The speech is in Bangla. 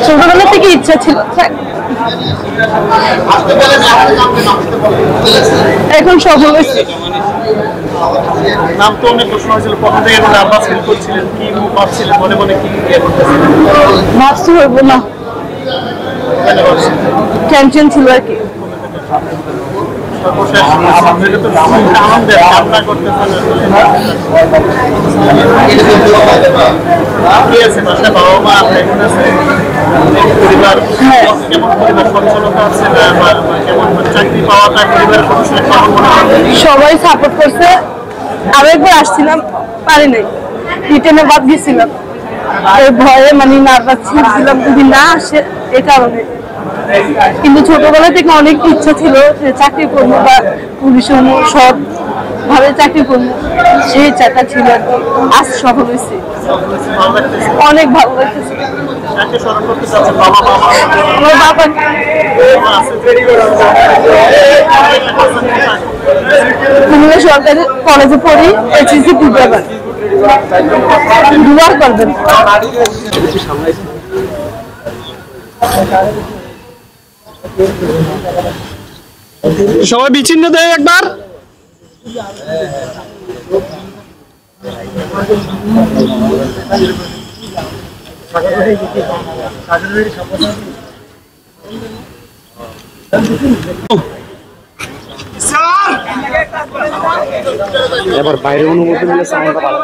ছোটবেলা থেকে ইচ্ছা ছিল, এখন সফল হয়েছে। নাম তো অনেক প্রশ্ন হয়েছিল, প্রথম থেকে নার্ভাস ফিল করছিলেন, কি ভাবছিলেন মনে মনে, কি ভাবতে হইব না, টেনশন ছিল আর কি। সর্বশেষ আপনাদের তো আনন্দের কামনা করতেছেন কি আছে বাসায় বাবা মা এখন আছে, পরিবার কেমন, পরিবার সচ্ছলতা আছে না, কেমন চাকরি পাওয়াটা পরিবারের সদস্যরা কেমন মনে হয়? সবাই সাপোর্ট করছে। আরো একবার আসছিলাম, পারি নাই, রিটেনে বাদ গেছিলাম, এই ভয়ে মানে নার্ভাস ছিলাম যদি না আসে এই কারণে। কিন্তু ছোটবেলা থেকে অনেক ইচ্ছা ছিল যে চাকরি করবো বা পুলিশ সৎ ভাবে চাকরি করবো, সেই ইচ্ছাটা ছিল। আজ সফল হয়েছে, অনেক ভালো লাগতেছে। আমার বাবা কুমিল্লা সরকারি কলেজে পড়ি, এইচএসসি টুকরা দুবার করবেন। সবাই বিচ্ছিন্ন দেয় একবার। এবার বাইরে অনুমতি নিলে সাউন্ডটা ভালো।